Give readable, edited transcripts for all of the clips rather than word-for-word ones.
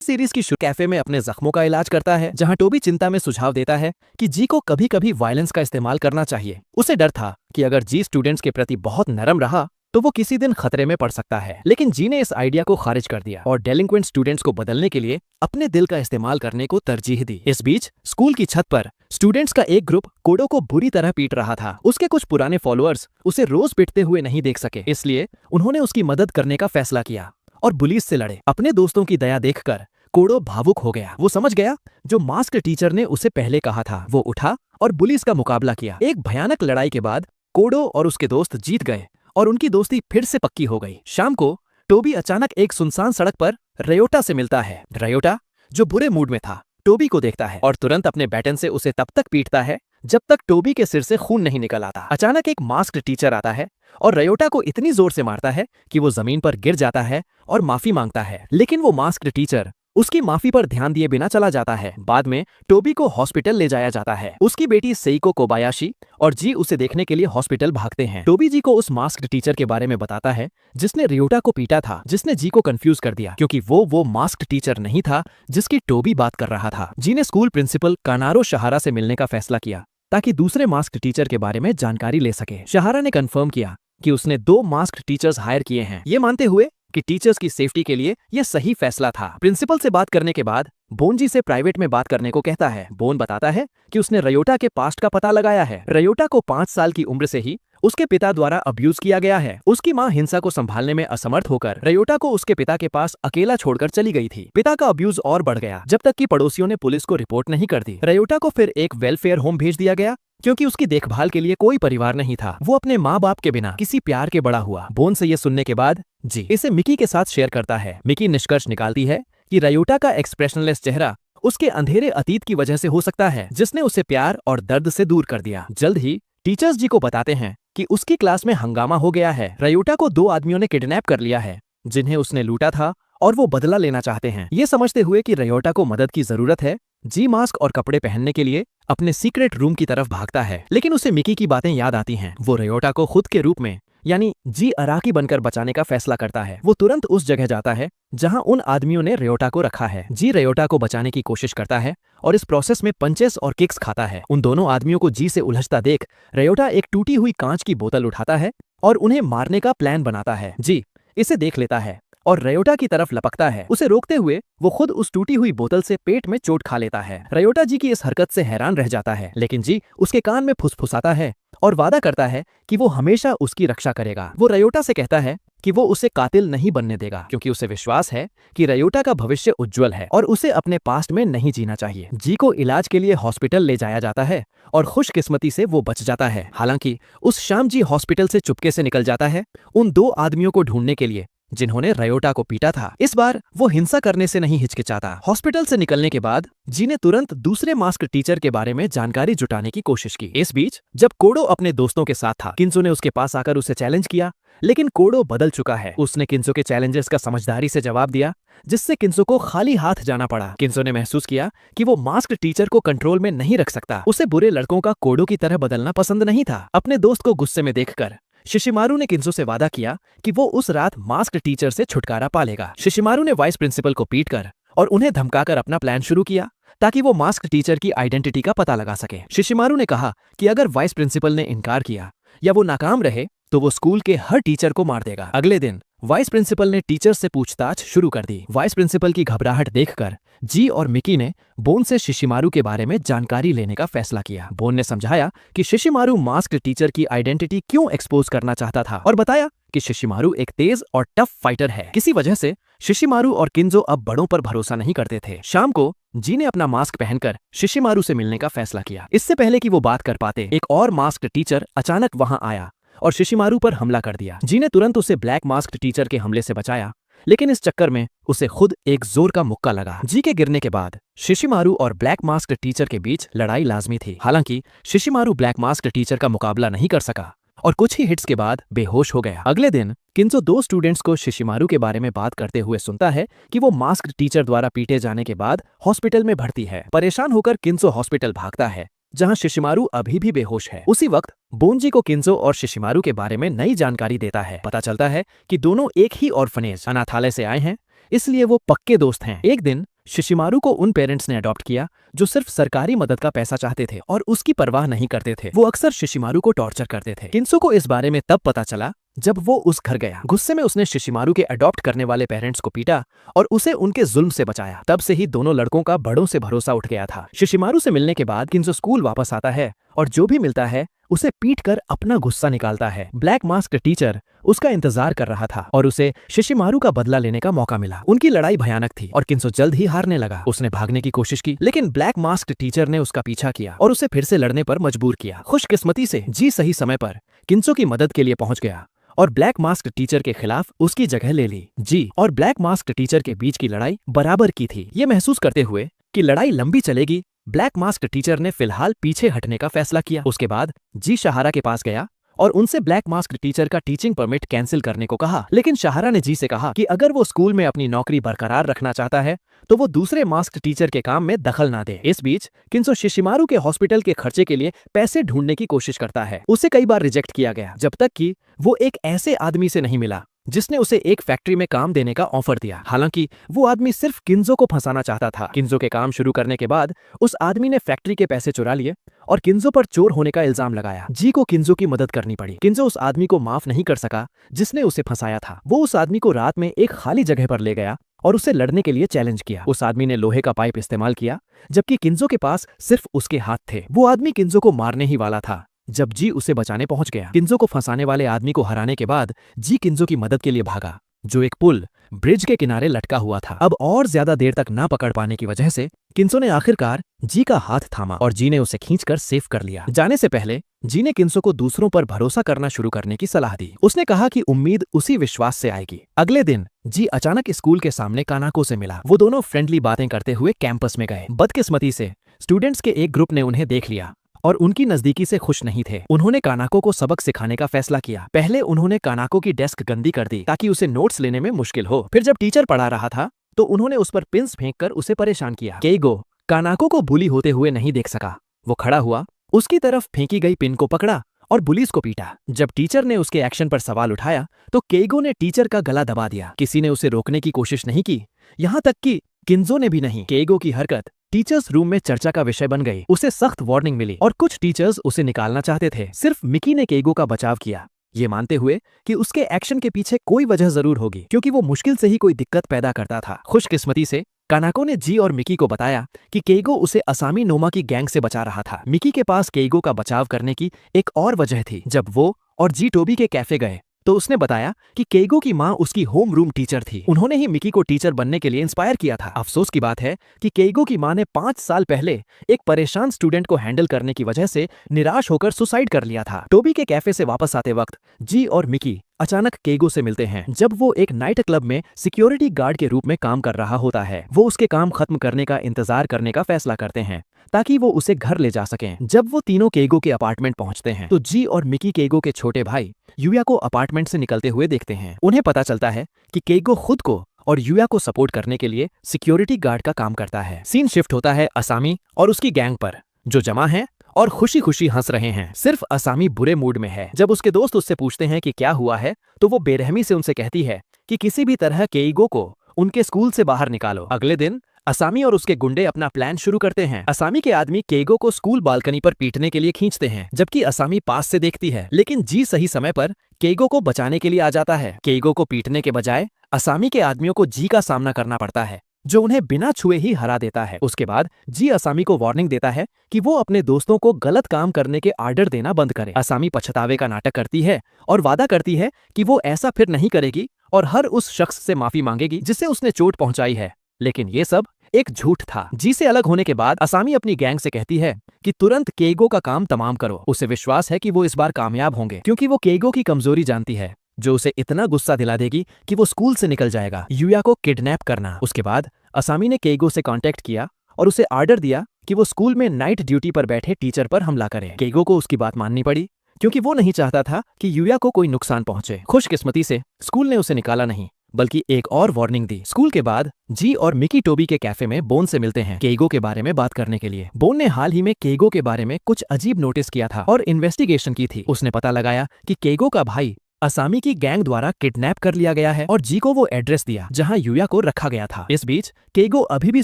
Series की cafe में अपने जख्मों का इलाज करता है, जहां टोबी चिंता में सुझाव देता है कि जी को कभी कभी वायलेंस का इस्तेमाल करना चाहिए। उसे डर था कि अगर जी स्टूडेंट्स के प्रति बहुत नरम रहा तो वो किसी दिन खतरे में पड़ सकता है, लेकिन जी ने इस आइडिया को खारिज कर दिया और डेलिंक्वेंट स्टूडेंट्स को बदलने के लिए अपने दिल का इस्तेमाल करने को तरजीह दी। इस बीच स्कूल की छत पर स्टूडेंट्स का एक ग्रुप कोडो को बुरी तरह पीट रहा था। उसके कुछ पुराने फॉलोअर्स उसे रोज पीटते हुए नहीं देख सके, इसलिए उन्होंने उसकी मदद करने का फैसला किया और पुलिस से लड़े। अपने दोस्तों की दया देखकर कोडो भावुक हो गया। वो समझ गया जो मास्क टीचर ने उसे पहले कहा था। वो उठा और पुलिस का मुकाबला किया। एक भयानक लड़ाई के बाद कोडो और उसके दोस्त जीत गए और उनकी दोस्ती फिर से पक्की हो गई। शाम को टोबी अचानक एक सुनसान सड़क पर रयोटा से मिलता है। रयोटा, जो बुरे मूड में था, टोबी को देखता है और तुरंत अपने बैटन से उसे तब तक पीटता है जब तक टोबी के सिर से खून नहीं निकल आता। अचानक एक मास्क टीचर आता है और रयोटा को इतनी जोर से मारता है कि वो जमीन पर गिर जाता है और माफी मांगता है, लेकिन वो मास्क टीचर उसकी माफी पर ध्यान दिए बिना चला जाता है। बाद में टोबी को हॉस्पिटल ले जाया जाता है। उसकी बेटी सेइको कोबायाशी और जी उसे देखने के लिए हॉस्पिटल भागते हैं। टोबी जी को उस मास्क टीचर के बारे में बताता है जिसने रयोटा को पीटा था, जिसने जी को कंफ्यूज कर दिया क्योंकि वो मास्क टीचर नहीं था जिसकी टोबी बात कर रहा था। जी ने स्कूल प्रिंसिपल कानारो शहारा से मिलने का फैसला किया ताकि दूसरे मास्क टीचर के बारे में जानकारी ले सके। शहारा ने कंफर्म किया कि उसने 2 मास्क टीचर्स हायर किए हैं, ये मानते हुए कि टीचर्स की सेफ्टी के लिए यह सही फैसला था। प्रिंसिपल से बात करने के बाद बोन जी से प्राइवेट में बात करने को कहता है। बोन बताता है कि उसने रयोटा के पास्ट का पता लगाया है। रयोटा को 5 साल की उम्र से ही उसके पिता द्वारा अब्यूज किया गया है। उसकी मां हिंसा को संभालने में असमर्थ होकर रयोटा को उसके पिता के पास अकेला छोड़कर चली गई थी। पिता का अब्यूज और बढ़ गया जब तक कि पड़ोसियों ने पुलिस को रिपोर्ट नहीं कर दी। रयोटा को फिर एक वेलफेयर होम भेज दिया गया क्योंकि उसकी देखभाल के लिए कोई परिवार नहीं था। वो अपने माँ बाप के बिना किसी प्यार के बड़ा हुआ। बोन से ये सुनने के बाद जी इसे मिकी के साथ शेयर करता है। मिकी निष्कर्ष निकालती है कि रयोटा का एक्सप्रेशनलेस चेहरा उसके अंधेरे अतीत की वजह से हो सकता है, जिसने उसे प्यार और दर्द से दूर कर दिया। जल्द ही टीचर्स जी को बताते हैं कि उसकी क्लास में हंगामा हो गया है। रयोटा को 2 आदमियों ने किडनैप कर लिया है जिन्हें उसने लूटा था और वो बदला लेना चाहते हैं। ये समझते हुए कि रयोटा को मदद की जरूरत है, जी मास्क और कपड़े पहनने के लिए अपने सीक्रेट रूम की तरफ भागता है, लेकिन उसे मिकी की बातें याद आती हैं। वो रयोटा को खुद के रूप में यानी जी अराकी बनकर बचाने का फैसला करता है। वो तुरंत उस जगह जाता है जहां उन आदमियों ने रयोटा को रखा है। जी रयोटा को बचाने की कोशिश करता है और इस प्रोसेस में पंचेस और किक्स खाता है। उन दोनों आदमियों को जी से उलझता देख रयोटा एक टूटी हुई कांच की बोतल उठाता है और उन्हें मारने का प्लान बनाता है। जी इसे देख लेता है और रयोटा की तरफ लपकता है। उसे रोकते हुए वो खुद उस टूटी हुई बोतल से पेट में चोट खा लेता है। रयोटा जी की इस हरकत से हैरान रह जाता है, लेकिन जी उसके कान में फुसफुसाता है और वादा करता है कि वो हमेशा उसकी रक्षा करेगा। वो रयोटा से कहता है कि वो उसे कातिल नहीं बनने देगा क्योंकि उसे विश्वास है कि रयोटा का भविष्य उज्जवल है और उसे अपने पास्ट में नहीं जीना चाहिए। जी को इलाज के लिए हॉस्पिटल ले जाया जाता है और खुशकिस्मती से वो बच जाता है। हालांकि उस शाम जी हॉस्पिटल से चुपके से निकल जाता है उन 2 आदमियों को ढूंढने के लिए जिन्होंने रयोटा को पीटा था। इस बार वो हिंसा करने से नहीं हिचकिचाता। हॉस्पिटल से निकलने के बाद जी ने तुरंत दूसरे मास्क टीचर के बारे में जानकारी जुटाने की कोशिश की। इस बीच जब कोडो अपने दोस्तों के साथ था, किंजो ने उसके पास आकर उसे चैलेंज किया, लेकिन कोडो बदल चुका है। उसने किंजो के चैलेंजेस का समझदारी से जवाब दिया, जिससे किंजो को खाली हाथ जाना पड़ा। किंजो ने महसूस किया कि वो मास्क टीचर को कंट्रोल में नहीं रख सकता। उसे बुरे लड़कों का कोडो की तरह बदलना पसंद नहीं था। अपने दोस्त को गुस्से में देखकर शिशिमारू ने किंजो से वादा किया कि वो उस रात मास्क टीचर से छुटकारा पा लेगा। शिशिमारू ने वाइस प्रिंसिपल को पीटकर और उन्हें धमकाकर अपना प्लान शुरू किया ताकि वो मास्क टीचर की आइडेंटिटी का पता लगा सके। शिशिमारू ने कहा कि अगर वाइस प्रिंसिपल ने इनकार किया या वो नाकाम रहे तो वो स्कूल के हर टीचर को मार देगा। अगले दिन वाइस प्रिंसिपल ने टीचर से पूछताछ शुरू कर दी। वाइस प्रिंसिपल की घबराहट देखकर जी और मिकी ने बोन से शिशिमारू के बारे में जानकारी लेने का फैसला किया। बोन ने समझाया कि शिशिमारू मास्क टीचर की आइडेंटिटी क्यों एक्सपोज करना चाहता था और बताया कि शिशिमारू एक तेज और टफ फाइटर है। किसी वजह से शिशिमारू और किंजो अब बड़ों पर भरोसा नहीं करते थे। शाम को जी ने अपना मास्क पहनकर शिशिमारू से मिलने का फैसला किया। इससे पहले कि वो बात कर पाते, एक और मास्क टीचर अचानक वहां आया और शिशिमारू पर हमला कर दिया। जी ने तुरंत उसे ब्लैक मास्क टीचर के हमले से बचाया, लेकिन इस चक्कर में उसे खुद एक जोर का मुक्का लगा। जी के गिरने के बाद शिशिमारू और ब्लैक मास्क टीचर के बीच लड़ाई लाजमी थी। हालांकि शिशिमारू ब्लैक मास्क टीचर का मुकाबला नहीं कर सका और कुछ ही हिट्स के बाद बेहोश हो गया। अगले दिन किंजो 2 स्टूडेंट्स को शिशिमारू के बारे में बात करते हुए सुनता है कि वो मास्क टीचर द्वारा पीटे जाने के बाद हॉस्पिटल में भर्ती है। परेशान होकर किंजो हॉस्पिटल भागता है जहां शिशिमारू अभी भी बेहोश है। उसी वक्त बोनजी को किंजो और शिशिमारू के बारे में नई जानकारी देता है। पता चलता है कि दोनों एक ही ऑर्फनेज अनाथालय से आए हैं, इसलिए वो पक्के दोस्त हैं। एक दिन शिशिमारू को उन पेरेंट्स ने अडॉप्ट किया जो सिर्फ सरकारी मदद का पैसा चाहते थे और उसकी परवाह नहीं करते थे। वो अक्सर शिशिमारू को टॉर्चर करते थे। किन्सो को इस बारे में तब पता चला जब वो उस घर गया। गुस्से में उसने शिशिमारू के अडॉप्ट करने वाले पेरेंट्स को पीटा और उसे उनके जुल्म से बचाया। तब से ही दोनों लड़कों का बड़ों से भरोसा उठ गया था। शिशिमारू से मिलने के बाद किन्सो स्कूल वापस आता है और जो भी मिलता है उसे पीट कर अपना गुस्सा निकालता है। ब्लैक मास्क टीचर उसका इंतजार कर रहा था और उसे शिशिमारू का बदला लेने का मौका मिला। उनकी लड़ाई भयानक थी और किन्सो जल्द ही हारने लगा। उसने भागने की कोशिश की लेकिन ब्लैक मास्क टीचर ने उसका पीछा किया और उसे फिर से लड़ने पर मजबूर किया। खुशकिस्मती से जी सही समय पर किन्सो की मदद के लिए पहुंच गया और ब्लैक मास्क टीचर के खिलाफ उसकी जगह ले ली। जी और ब्लैक मास्क टीचर के बीच की लड़ाई बराबर की थी। ये महसूस करते हुए कि लड़ाई लंबी चलेगी, ब्लैक मास्क टीचर ने फिलहाल पीछे हटने का फैसला किया। उसके बाद जी शहारा के पास गया और उनसे ब्लैक मास्क टीचर का टीचिंग परमिट कैंसिल करने को कहा। लेकिन शहारा ने जी से कहा कि अगर वो स्कूल में अपनी नौकरी बरकरार रखना चाहता है तो वो दूसरे मास्क टीचर के काम में दखल ना दे। इस बीच किन्सो शिशिमारू के हॉस्पिटल के खर्चे के लिए पैसे ढूंढने की कोशिश करता है। उसे कई बार रिजेक्ट किया गया जब तक कि वो एक ऐसे आदमी से नहीं मिला जिसने उसे एक फैक्ट्री में काम देने का ऑफर दिया। हालांकि वो आदमी सिर्फ किन्सो को फंसाना चाहता था। किन्सो के काम शुरू करने के बाद उस आदमी ने फैक्ट्री के पैसे चुरा लिए और किन्सो पर चोर होने का इल्जाम लगाया। जी को किन्सो की मदद करनी पड़ी। किन्सो उस आदमी को माफ नहीं कर सका जिसने उसे फंसाया था। वो उस आदमी को रात में एक खाली जगह पर ले गया और उसे लड़ने के लिए चैलेंज किया। उस आदमी ने लोहे का पाइप इस्तेमाल किया जबकि किन्सो के पास सिर्फ उसके हाथ थे। वो आदमी किन्सो को मारने ही वाला था जब जी उसे बचाने पहुंच गया। किन्सो को फंसाने वाले आदमी को हराने के बाद जी किन्सो की मदद के लिए भागा जो एक पुल ब्रिज के किनारे लटका हुआ था। अब और ज्यादा देर तक ना पकड़ पाने की वजह से किन्सो ने आखिरकार जी का हाथ थामा और जी ने उसे खींचकर सेफ कर लिया। जाने से पहले जी ने किन्सो को दूसरों पर भरोसा करना शुरू करने की सलाह दी। उसने कहा कि उम्मीद उसी विश्वास से आएगी। अगले दिन जी अचानक स्कूल के सामने कानाको से मिला। वो दोनों फ्रेंडली बातें करते हुए कैंपस में गए। बदकिस्मती से स्टूडेंट्स के एक ग्रुप ने उन्हें देख लिया और उनकी नजदीकी से खुश नहीं थे। उन्होंने कानाको को सबक सिखाने का फैसला किया। पहले उन्होंने कानाको की डेस्क गंदी कर दी ताकि उसे नोट्स लेने में मुश्किल हो। फिर जब टीचर पढ़ा रहा था तो उन्होंने उस पर पिंस फेंककर उसे परेशान किया। केइगो कानाको को बुली होते हुए नहीं देख सका। वो खड़ा हुआ, उसकी तरफ फेंकी गई पिन को पकड़ा और बुलीज को पीटा। जब टीचर ने उसके एक्शन पर सवाल उठाया तो केइगो ने टीचर का गला दबा दिया। किसी ने उसे रोकने की कोशिश नहीं की, यहाँ तक कि किन्सो ने भी नहीं। केइगो की हरकत टीचर्स रूम में चर्चा का विषय बन गई। उसे सख्त वार्निंग मिली और कुछ टीचर्स उसे निकालना चाहते थे। सिर्फ मिकी ने केइगो का बचाव किया, ये मानते हुए कि उसके एक्शन के पीछे कोई वजह जरूर होगी क्योंकि वो मुश्किल से ही कोई दिक्कत पैदा करता था। खुशकिस्मती से कानाको ने जी और मिकी को बताया कि केइगो उसे असामी नोमा की गैंग से बचा रहा था। मिकी के पास केइगो का बचाव करने की एक और वजह थी। जब वो और जी टोबी के कैफे गए तो उसने बताया कि केइगो की माँ उसकी होम रूम टीचर थी। उन्होंने ही मिकी को टीचर बनने के लिए इंस्पायर किया था। अफसोस की बात है कि केइगो की माँ ने 5 साल पहले एक परेशान स्टूडेंट को हैंडल करने की वजह से निराश होकर सुसाइड कर लिया था। टोबी के कैफे से वापस आते वक्त जी और मिकी अचानक केइगो से मिलते हैं जब वो एक नाइट क्लब में सिक्योरिटी गार्ड के रूप में काम कर रहा होता है। वो उसके काम खत्म करने का इंतजार करने का फैसला करते हैं ताकि वो उसे घर ले जा सकें। जब वो तीनों केइगो के अपार्टमेंट पहुंचते हैं तो जी और मिकी केइगो के छोटे भाई यूया को अपार्टमेंट से निकलते हुए देखते हैं। उन्हें पता चलता है कि केइगो खुद को और यूया को सपोर्ट करने के लिए सिक्योरिटी गार्ड का काम करता है। सीन शिफ्ट होता है असामी और उसकी गैंग पर जो जमा है और खुशी खुशी हंस रहे हैं। सिर्फ असामी बुरे मूड में है। जब उसके दोस्त उससे पूछते हैं कि क्या हुआ है तो वो बेरहमी से उनसे कहती है कि किसी भी तरह केइगो को उनके स्कूल से बाहर निकालो। अगले दिन असामी और उसके गुंडे अपना प्लान शुरू करते हैं। असामी के आदमी केइगो को स्कूल बालकनी पर पीटने के लिए खींचते हैं जबकि असामी पास से देखती है। लेकिन जी सही समय पर केइगो को बचाने के लिए आ जाता है। केइगो को पीटने के बजाय असामी के आदमियों को जी का सामना करना पड़ता है जो उन्हें बिना छुए ही हरा देता है। उसके बाद जी असामी को वार्निंग देता है कि वो अपने दोस्तों को गलत काम करने के आर्डर देना बंद करे। असामी पछतावे का नाटक करती है और वादा करती है कि वो ऐसा फिर नहीं करेगी और हर उस शख्स से माफी मांगेगी जिससे उसने चोट पहुंचाई है। लेकिन ये सब एक झूठ था। जी से अलग होने के बाद असामी अपनी गैंग से कहती है कि तुरंत केइगो का काम तमाम करो। उसे विश्वास है कि वो इस बार कामयाब होंगे क्योंकि वो केइगो की कमजोरी जानती है जो उसे इतना गुस्सा दिला देगी कि वो स्कूल से निकल जाएगा। यूया को किडनैप करना। उसके बाद असामी ने केइगो से कांटेक्ट किया और उसे आर्डर दिया कि वो स्कूल में नाइट ड्यूटी पर बैठे टीचर पर हमला करे। केइगो को उसकी बात माननी पड़ी क्योंकि वो नहीं चाहता था कि यूया को कोई नुकसान पहुंचे। खुशकिस्मती से स्कूल ने उसे निकाला नहीं बल्कि एक और वार्निंग दी। स्कूल के बाद जी और मिकी टोबी के कैफे में बोन से मिलते हैं केइगो के बारे में बात करने के लिए। बोन ने हाल ही में केइगो के बारे में कुछ अजीब नोटिस किया था और इन्वेस्टिगेशन की थी। उसने पता लगाया कि केइगो का भाई असामी की गैंग द्वारा किडनैप कर लिया गया है और जी को वो एड्रेस दिया जहां यूया को रखा गया था। इस बीच केगो अभी भी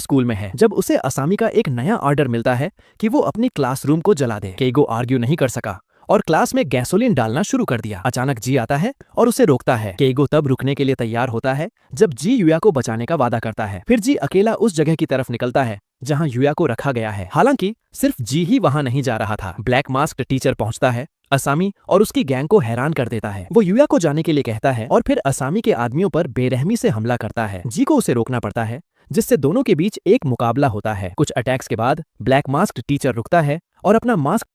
स्कूल में है जब उसे असामी का एक नया ऑर्डर मिलता है कि वो अपनी क्लासरूम को जला दे। केगो आर्ग्यू नहीं कर सका और क्लास में गैसोलीन डालना शुरू कर दिया। अचानक जी आता है और उसे रोकता है। केगो तब रुकने के लिए तैयार होता है जब जी यूया को बचाने का वादा करता है। फिर जी अकेला उस जगह की तरफ निकलता है जहां यूया को रखा गया है। हालांकि सिर्फ जी ही वहां नहीं जा रहा था। ब्लैक मास्क टीचर पहुंचता है, असामी और उसकी गैंग को हैरान कर देता है। वो यूया को जाने के लिए कहता है और फिर असामी के आदमियों पर बेरहमी से हमला करता है। जी को उसे रोकना पड़ता है जिससे दोनों के बीच एक मुकाबला होता है। कुछ अटैक्स के बाद ब्लैक मास्क टीचर रुकता है और अपना मास्क